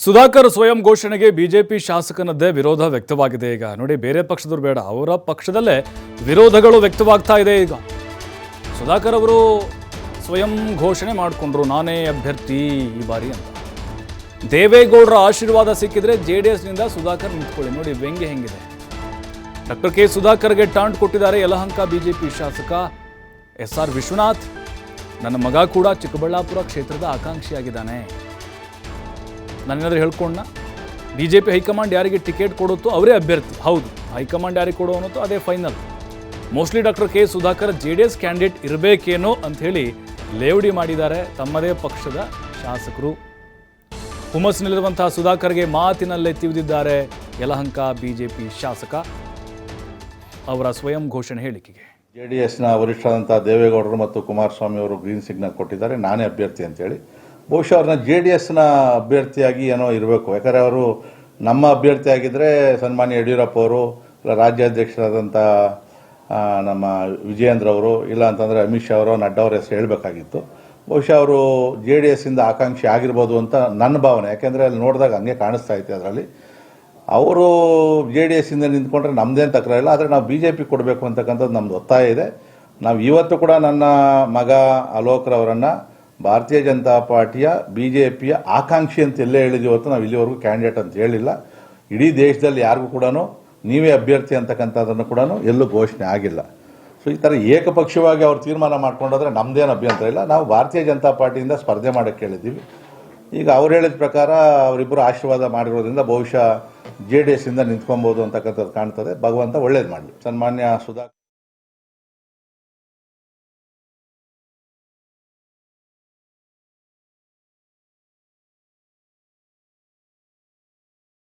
ಸುಧಾಕರ್ ಸ್ವಯಂ ಘೋಷಣೆಗೆ ಬಿಜೆಪಿ ಶಾಸಕನದ್ದೇ ವಿರೋಧ ವ್ಯಕ್ತವಾಗಿದೆ. ಈಗ ನೋಡಿ, ಬೇರೆ ಪಕ್ಷದವರು ಬೇಡ, ಅವರ ಪಕ್ಷದಲ್ಲೇ ವಿರೋಧಗಳು ವ್ಯಕ್ತವಾಗ್ತಾ ಇದೆ. ಈಗ ಸುಧಾಕರ್ ಅವರು ಸ್ವಯಂ ಘೋಷಣೆ ಮಾಡಿಕೊಂಡ್ರು, ನಾನೇ ಅಭ್ಯರ್ಥಿ ಈ ಬಾರಿ ಅಂತ. ದೇವೇಗೌಡರ ಆಶೀರ್ವಾದ ಸಿಕ್ಕಿದ್ರೆ JDSನಿಂದ ಸುಧಾಕರ್ ನಿಂತ್ಕೊಳ್ಳಿ. ನೋಡಿ ವ್ಯಂಗ್ಯ ಹೆಂಗಿದೆ. ಡಾಕ್ಟರ್ ಕೆ ಸುಧಾಕರ್ಗೆ ಟಾಂಟ್ ಕೊಟ್ಟಿದ್ದಾರೆ ಯಲಹಂಕ ಬಿಜೆಪಿ ಶಾಸಕ SR ವಿಶ್ವನಾಥ್. ನನ್ನ ಮಗ ಕೂಡ ಚಿಕ್ಕಬಳ್ಳಾಪುರ ಕ್ಷೇತ್ರದ ಆಕಾಂಕ್ಷಿಯಾಗಿದ್ದಾನೆ. ನಾನೇನಾದರೂ ಹೇಳ್ಕೊಂಡ BJP ಹೈಕಮಾಂಡ್ ಯಾರಿಗೆ ಟಿಕೆಟ್ ಕೊಡುತ್ತೋ ಅವರೇ ಅಭ್ಯರ್ಥಿ. ಹೌದು, ಹೈಕಮಾಂಡ್ ಯಾರಿಗೆ ಕೊಡೋ ಅನ್ನೋದು ಅದೇ final. Mostly doctor K Sudhakar JDS candidate ಇರಬೇಕೇನೋ ಅಂಥೇಳಿ ಲೇವಡಿ ಮಾಡಿದ್ದಾರೆ ತಮ್ಮದೇ ಪಕ್ಷದ ಶಾಸಕರು. ಹುಮ್ಮಸ್ಸಿನಲ್ಲಿರುವಂತಹ ಸುಧಾಕರ್ಗೆ ಮಾತಿನಲ್ಲೇ ತಿವಿದಿದ್ದಾರೆ ಯಲಹಂಕ BJP ಶಾಸಕ ಅವರ ಸ್ವಯಂ ಘೋಷಣೆ ಹೇಳಿಕೆಗೆ. JDSನ ವರಿಷ್ಠರಾದಂಥ ದೇವೇಗೌಡರು ಮತ್ತು ಕುಮಾರಸ್ವಾಮಿ ಅವರು ಗ್ರೀನ್ ಸಿಗ್ನಲ್ ಕೊಟ್ಟಿದ್ದಾರೆ, ನಾನೇ ಅಭ್ಯರ್ಥಿ ಅಂತೇಳಿ. ಬಹುಶಃ ಅವ್ರನ್ನ JDSನ ಅಭ್ಯರ್ಥಿಯಾಗಿ ಏನೋ ಇರಬೇಕು. ಯಾಕಂದರೆ ಅವರು ನಮ್ಮ ಅಭ್ಯರ್ಥಿ ಆಗಿದ್ದರೆ ಸನ್ಮಾನ್ಯ ಯಡಿಯೂರಪ್ಪ ಅವರು, ಇಲ್ಲ ರಾಜ್ಯಾಧ್ಯಕ್ಷರಾದಂಥ ನಮ್ಮ ವಿಜಯೇಂದ್ರ ಅವರು, ಇಲ್ಲ ಅಂತಂದರೆ ಅಮಿತ್ ಶಾ ಅವರು, ನಡ್ಡಾ ಅವರ ಹೆಸರು ಹೇಳಬೇಕಾಗಿತ್ತು. ಬಹುಶಃ ಅವರು JDSಯಿಂದ ಆಕಾಂಕ್ಷಿ ಆಗಿರ್ಬೋದು ಅಂತ ನನ್ನ ಭಾವನೆ. ಯಾಕೆಂದರೆ ಅಲ್ಲಿ ನೋಡಿದಾಗ ಹಂಗೆ ಕಾಣಿಸ್ತಾ ಐತೆ. ಅದರಲ್ಲಿ ಅವರು JDSಯಿಂದ ನಿಂತ್ಕೊಂಡ್ರೆ ನಮ್ಮದೇನು ತಕರಾರಿಲ್ಲ, ಆದರೆ ನಾವು BJP ಕೊಡಬೇಕು ಅಂತಕ್ಕಂಥದ್ದು ನಮ್ಮದು ಒತ್ತಾಯ ಇದೆ. ನಾವು ಇವತ್ತು ಕೂಡ ನನ್ನ ಮಗ ಅಲೋಕ್ರವರನ್ನು ಭಾರತೀಯ ಜನತಾ ಪಾರ್ಟಿಯ BJPಯ ಆಕಾಂಕ್ಷಿ ಅಂತ ಎಲ್ಲೇ ಹೇಳಿದ್ವಿ, ಇವತ್ತು ನಾವು ಇಲ್ಲಿವರೆಗೂ ಕ್ಯಾಂಡಿಡೇಟ್ ಅಂತ ಹೇಳಿಲ್ಲ. ಇಡೀ ದೇಶದಲ್ಲಿ ಯಾರಿಗೂ ಕೂಡ ನೀವೇ ಅಭ್ಯರ್ಥಿ ಅಂತಕ್ಕಂಥದ್ದನ್ನು ಕೂಡ ಎಲ್ಲೂ ಘೋಷಣೆ ಆಗಿಲ್ಲ. ಸೊ ಈ ಥರ ಏಕಪಕ್ಷವಾಗಿ ಅವ್ರು ತೀರ್ಮಾನ ಮಾಡ್ಕೊಂಡಾದ್ರೆ ನಮ್ಮದೇನು ಅಭ್ಯಂತರ ಇಲ್ಲ. ನಾವು ಭಾರತೀಯ ಜನತಾ ಪಾರ್ಟಿಯಿಂದ ಸ್ಪರ್ಧೆ ಮಾಡೋಕ್ಕೆ ಹೇಳಿದ್ದೀವಿ. ಈಗ ಅವ್ರು ಹೇಳಿದ ಪ್ರಕಾರ ಅವರಿಬ್ಬರು ಆಶೀರ್ವಾದ ಮಾಡಿರೋದ್ರಿಂದ ಬಹುಶಃ JDSಯಿಂದ ನಿಂತ್ಕೊಬೋದು ಅಂತಕ್ಕಂಥದ್ದು ಕಾಣ್ತದೆ. ಭಗವಂತ ಒಳ್ಳೇದು ಮಾಡಲಿ. ಸನ್ಮಾನ್ಯ ಸುಧಾಕರ್